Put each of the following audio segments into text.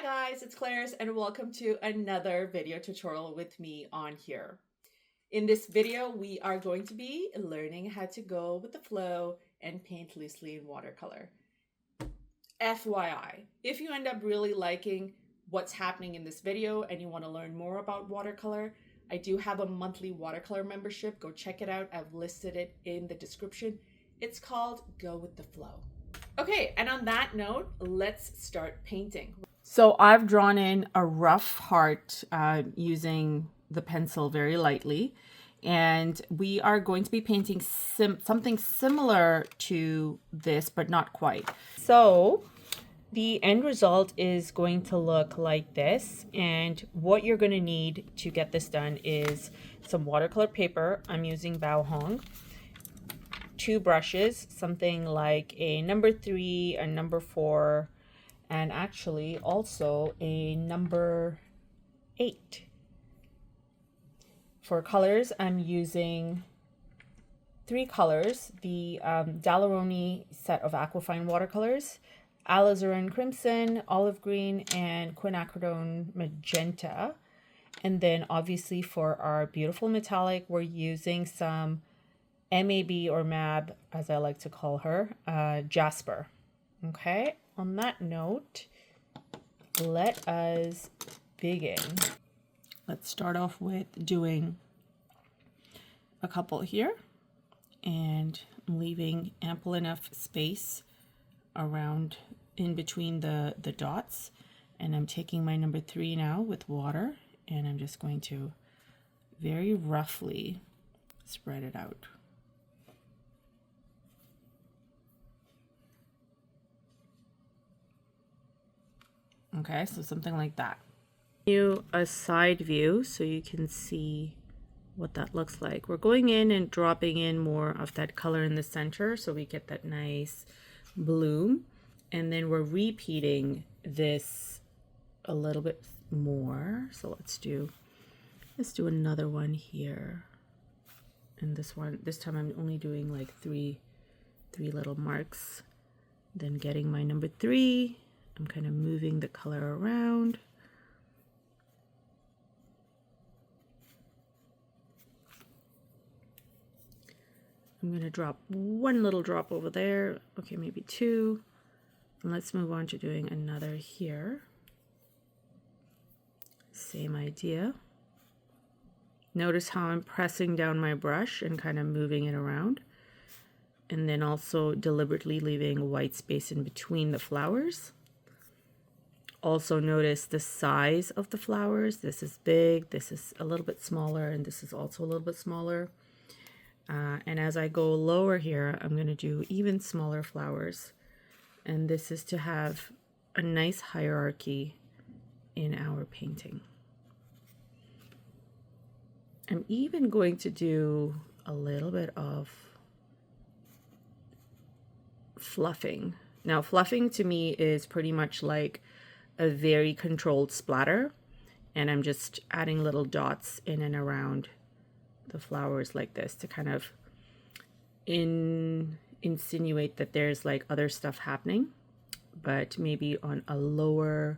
guys, it's Claire's and welcome to another video tutorial with me on here. In this video, we are going to be learning how to go with the flow and paint loosely in watercolor. FYI, if you end up really liking what's happening in this video and you want to learn more about watercolor, I do have a monthly watercolor membership. Go check it out. I've listed it in the description. It's called Go with the Flow. Okay, and on that note, let's start painting. So I've drawn in a rough heart using the pencil very lightly, and we are going to be painting something similar to this, but not quite. So the end result is going to look like this, and what you're going to need to get this done is some watercolor paper. I'm using Baohong, 2 brushes, something like a number 3, a number 4, and actually also a number 8. For colors, I'm using 3 colors, the Daler-Rowney set of Aquafine watercolors, alizarin crimson, olive green, and quinacridone magenta. And then obviously for our beautiful metallic, we're using some MAB or MAB, as I like to call her, Jasper. Okay, on that note, let us begin. Let's start off with doing a couple here and leaving ample enough space around in between the dots. And I'm taking my number 3 now with water, and I'm just going to very roughly spread it out. Okay, so something like that. A side view so you can see what that looks like. We're going in and dropping in more of that color in the center so we get that nice bloom, and then we're repeating this a little bit more. So let's do another one here, and this time I'm only doing like three little marks, then getting my number 3. I'm kind of moving the color around. I'm going to drop 1 little drop over there. Okay, maybe 2. And let's move on to doing another here. Same idea. Notice how I'm pressing down my brush and kind of moving it around. And then also deliberately leaving white space in between the flowers. Also notice the size of the flowers. This is big, this is a little bit smaller, and this is also a little bit smaller. And as I go lower here, I'm going to do even smaller flowers. And this is to have a nice hierarchy in our painting. I'm even going to do a little bit of fluffing. Now, fluffing to me is pretty much like a very controlled splatter, and I'm just adding little dots in and around the flowers like this to kind of insinuate that there's like other stuff happening, but maybe on a lower,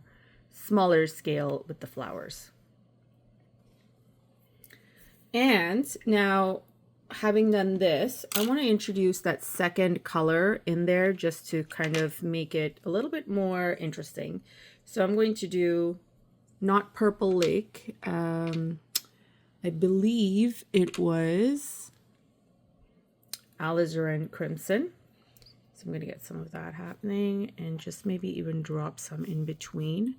smaller scale with the flowers. And now, having done this, I want to introduce that second color in there just to kind of make it a little bit more interesting. So I'm going to do not Purple Lake. I believe it was alizarin crimson. So I'm going to get some of that happening and just maybe even drop some in between.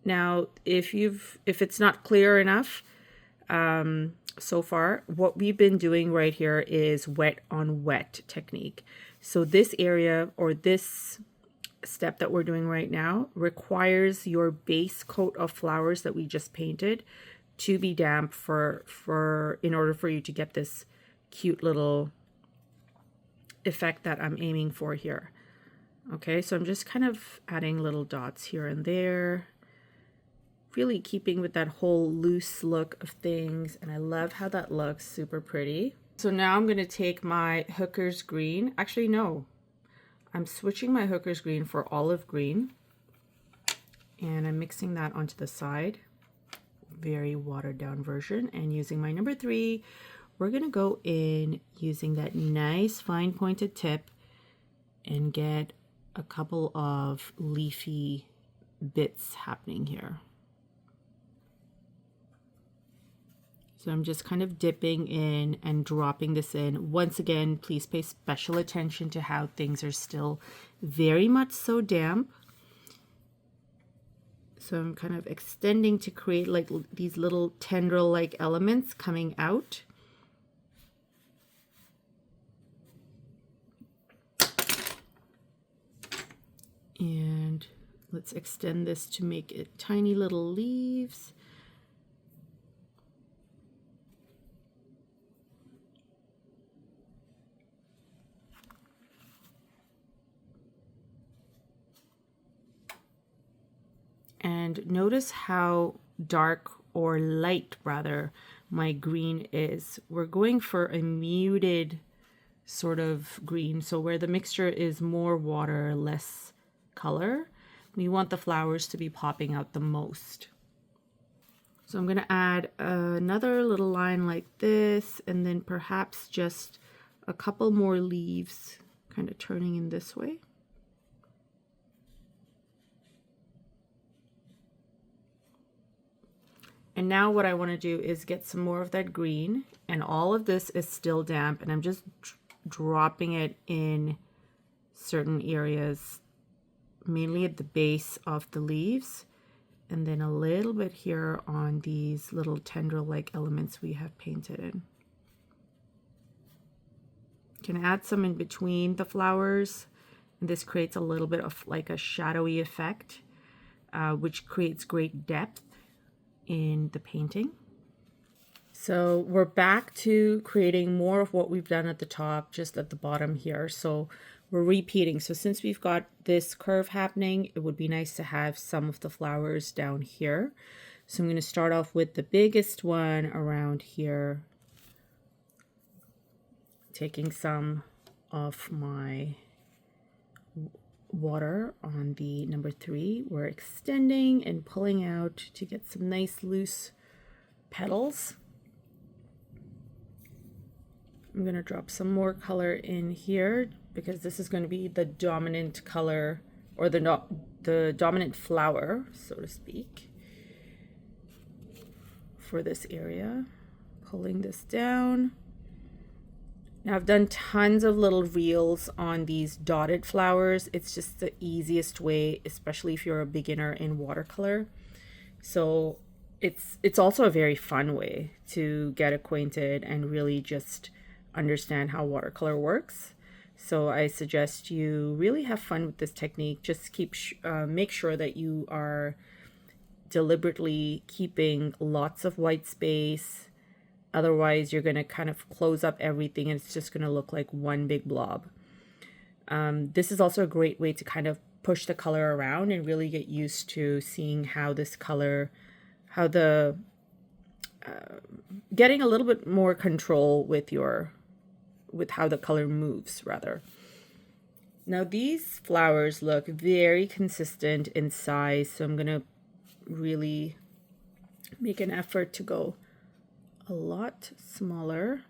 Now, if it's not clear enough so far, what we've been doing right here is wet on wet technique. So this area, or this step that we're doing right now, requires your base coat of flowers that we just painted to be damp in order for you to get this cute little effect that I'm aiming for here. Okay, so I'm just kind of adding little dots here and there, really keeping with that whole loose look of things, and I love how that looks, super pretty. So now I'm going to take my Hooker's Green. Actually, no, I'm switching my Hooker's Green for olive green. And I'm mixing that onto the side, very watered down version. And using my number 3, we're going to go in using that nice fine pointed tip and get a couple of leafy bits happening here. So I'm just kind of dipping in and dropping this in. Once again, please pay special attention to how things are still very much so damp. So I'm kind of extending to create like these little tendril-like elements coming out. And let's extend this to make it tiny little leaves. And notice how dark, or light rather, my green is. We're going for a muted sort of green. So where the mixture is more water, less color, we want the flowers to be popping out the most. So I'm going to add another little line like this, and then perhaps just a couple more leaves kind of turning in this way. And now what I want to do is get some more of that green, and all of this is still damp, and I'm just dropping it in certain areas, mainly at the base of the leaves, and then a little bit here on these little tendril-like elements we have painted in. You can add some in between the flowers, and this creates a little bit of like a shadowy effect, which creates great depth in the painting. So we're back to creating more of what we've done at the top, just at the bottom here. So we're repeating. So since we've got this curve happening, it would be nice to have some of the flowers down here. So I'm going to start off with the biggest one around here, taking some of my water on the number 3. We're extending and pulling out to get some nice loose petals. I'm going to drop some more color in here because this is going to be the dominant color, or the dominant flower, so to speak, for this area. Pulling this down. Now I've done tons of little reels on these dotted flowers. It's just the easiest way, especially if you're a beginner in watercolor. So it's also a very fun way to get acquainted and really just understand how watercolor works. So I suggest you really have fun with this technique. Just make sure that you are deliberately keeping lots of white space. Otherwise, you're going to kind of close up everything and it's just going to look like one big blob. This is also a great way to kind of push the color around and really get used to seeing how this color, getting a little bit more control with how the color moves, rather. Now these flowers look very consistent in size, so I'm going to really make an effort to go a lot smaller.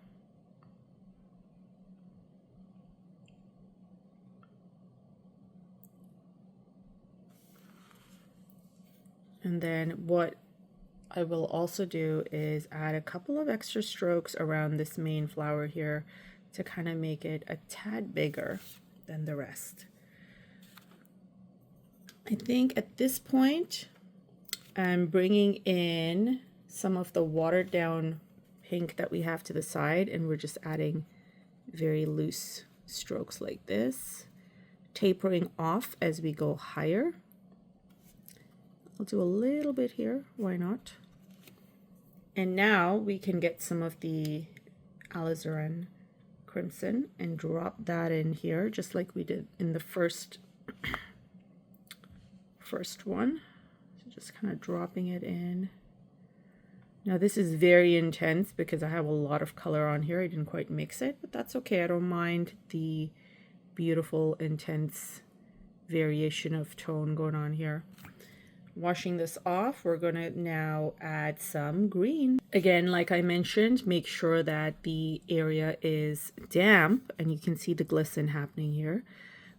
And then what I will also do is add a couple of extra strokes around this main flower here to kind of make it a tad bigger than the rest. I think at this point I'm bringing in some of the watered down pink that we have to the side, and we're just adding very loose strokes like this, tapering off as we go higher. I'll do a little bit here, why not? And now we can get some of the alizarin crimson and drop that in here, just like we did in the first one. So just kind of dropping it in. Now this is very intense because I have a lot of color on here. I didn't quite mix it, but that's okay. I don't mind the beautiful, intense variation of tone going on here. Washing this off, we're going to now add some green. Again, like I mentioned, make sure that the area is damp, and you can see the glisten happening here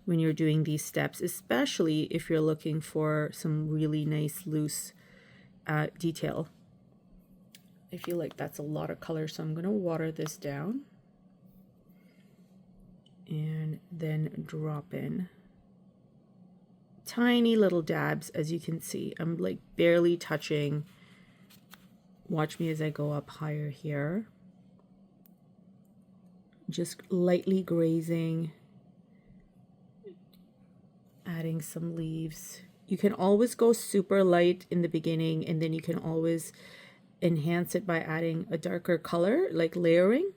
when you're doing these steps, especially if you're looking for some really nice loose detail. I feel like that's a lot of color, so I'm going to water this down and then drop in tiny little dabs. As you can see, I'm like barely touching. Watch me as I go up higher here, just lightly grazing, adding some leaves. You can always go super light in the beginning, and then you can always enhance it by adding a darker color, like layering.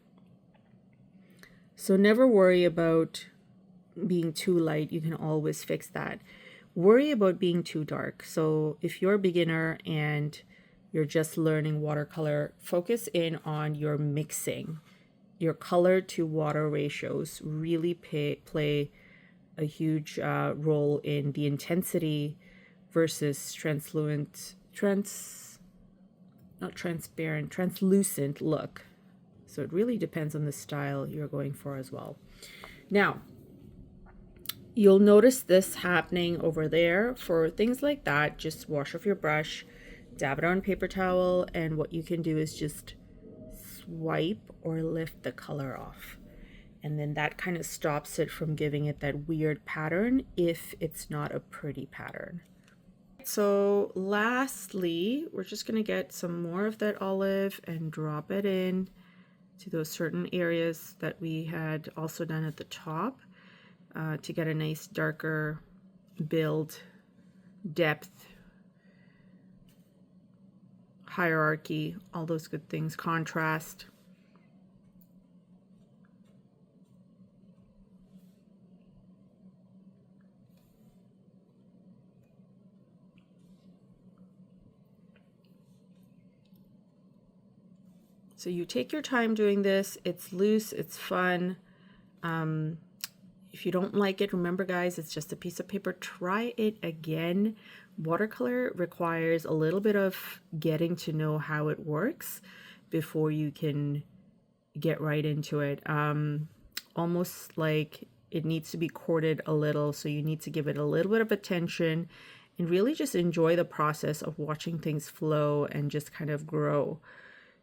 So never worry about being too light. You can always fix that. Worry about being too dark. So if you're a beginner and you're just learning watercolor, focus in on your mixing. Your color to water ratios really play a huge role in the intensity versus translucent look. So it really depends on the style you're going for as well. Now, you'll notice this happening over there. For things like that, just wash off your brush, dab it on paper towel, and what you can do is just swipe or lift the color off. And then that kind of stops it from giving it that weird pattern if it's not a pretty pattern. So lastly, we're just going to get some more of that olive and drop it in to those certain areas that we had also done at the top to get a nice darker build, depth, hierarchy, all those good things, contrast. So you take your time doing this. It's loose, it's fun. If you don't like it, remember guys, it's just a piece of paper. Try it again. Watercolor requires a little bit of getting to know how it works before you can get right into it. Almost like it needs to be courted a little, so you need to give it a little bit of attention and really just enjoy the process of watching things flow and just kind of grow.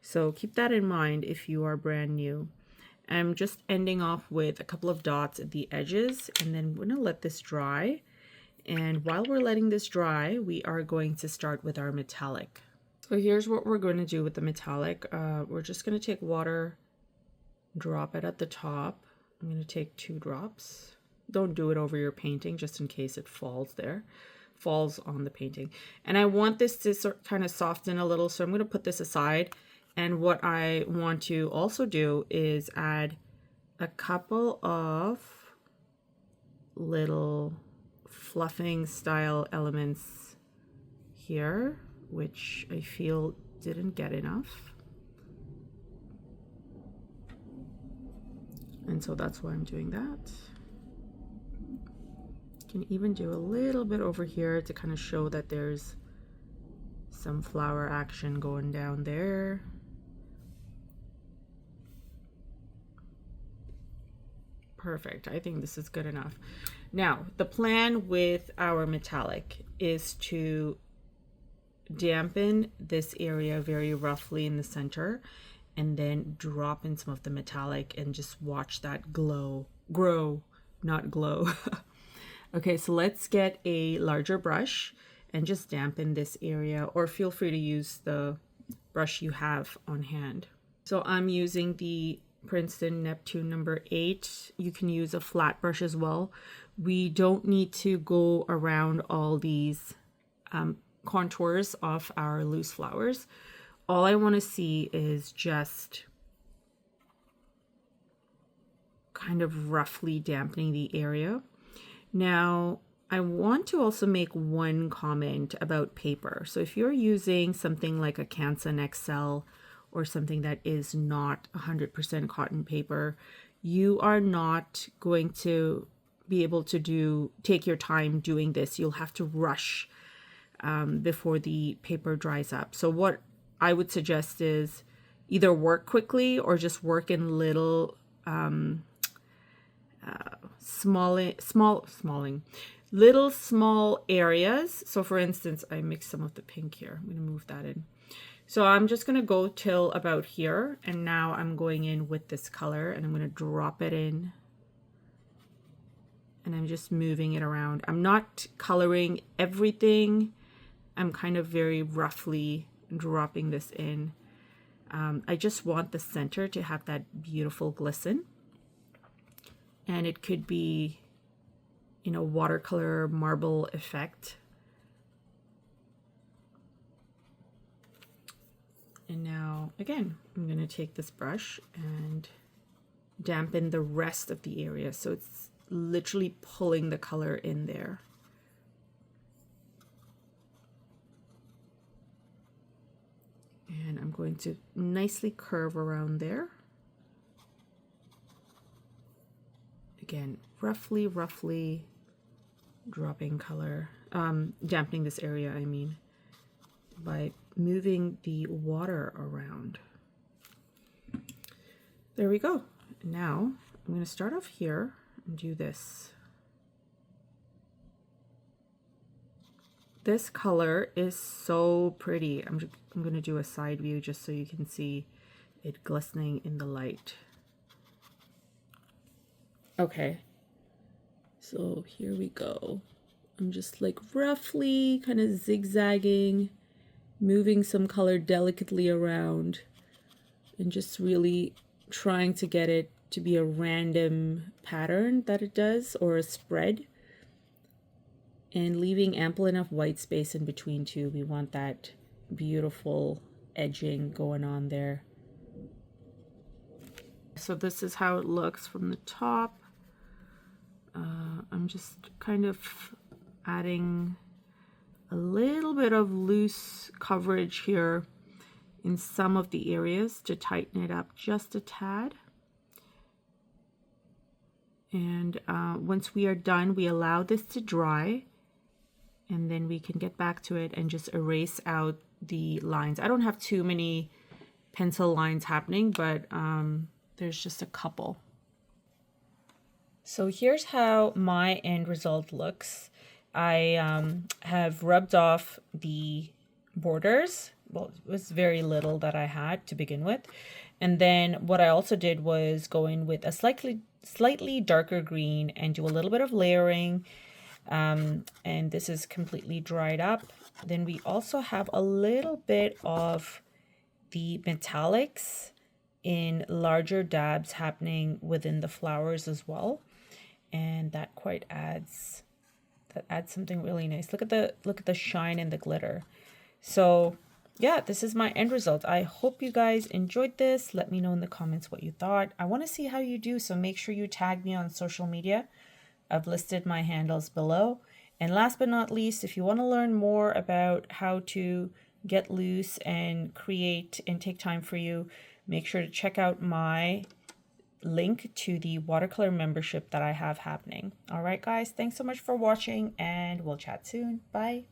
So keep that in mind if you are brand new. I'm just ending off with a couple of dots at the edges, and then we're going to let this dry. And while we're letting this dry, we are going to start with our metallic. So here's what we're going to do with the metallic. We're just going to take water, drop it at the top. I'm going to take 2 drops. Don't do it over your painting, just in case it falls on the painting. And I want this to kind of soften a little, so I'm going to put this aside. And what I want to also do is add a couple of little fluffing style elements here, which I feel didn't get enough. And so that's why I'm doing that. Can even do a little bit over here to kind of show that there's some flower action going down there. Perfect. I think this is good enough. Now, the plan with our metallic is to dampen this area very roughly in the center and then drop in some of the metallic and just watch that grow, not glow. Okay, so let's get a larger brush and just dampen this area, or feel free to use the brush you have on hand. So I'm using the Princeton Neptune number 8. You can use a flat brush as well. We don't need to go around all these contours of our loose flowers. All I want to see is just kind of roughly dampening the area. Now, I want to also make one comment about paper. So if you're using something like a Canson XL or something that is not 100% cotton paper, you are not going to be able to take your time doing this. You'll have to rush before the paper dries up. So what I would suggest is either work quickly or just work in little small areas. So for instance, I mixed some of the pink here. I'm going to move that in. So I'm just going to go till about here, and now I'm going in with this color and I'm going to drop it in, and I'm just moving it around. I'm not coloring everything. I'm kind of very roughly dropping this in. I just want the center to have that beautiful glisten, and it could be, you know, watercolor marble effect. And now again, I'm going to take this brush and dampen the rest of the area, so it's literally pulling the color in there. And I'm going to nicely curve around there. Again, roughly dropping color, dampening this area, I mean, by moving the water around. There we go. Now I'm going to start off here and do this. This color is so pretty. I'm going to do a side view just so you can see it glistening in the light. Okay, so here we go. I'm just like roughly kind of zigzagging, moving some color delicately around, and just really trying to get it to be a random pattern that it does, or a spread, and leaving ample enough white space in between too. We want that beautiful edging going on there. So this is how it looks from the top. I'm just kind of adding a little bit of loose coverage here in some of the areas to tighten it up just a tad. And once we are done, we allow this to dry, and then we can get back to it and just erase out the lines. I don't have too many pencil lines happening, but there's just a couple. So here's how my end result looks. I have rubbed off the borders. Well, it was very little that I had to begin with. And then what I also did was go in with a slightly darker green and do a little bit of layering. And this is completely dried up. Then we also have a little bit of the metallics in larger dabs happening within the flowers as well. And that adds something really nice. Look at the shine and the glitter. So yeah, this is my end result. I hope you guys enjoyed this. Let me know in the comments what you thought. I want to see how you do, so make sure you tag me on social media. I've listed my handles below. And last but not least, if you want to learn more about how to get loose and create and take time for you, make sure to check out my link to the watercolor membership that I have happening. All right, guys, thanks so much for watching, and we'll chat soon. Bye.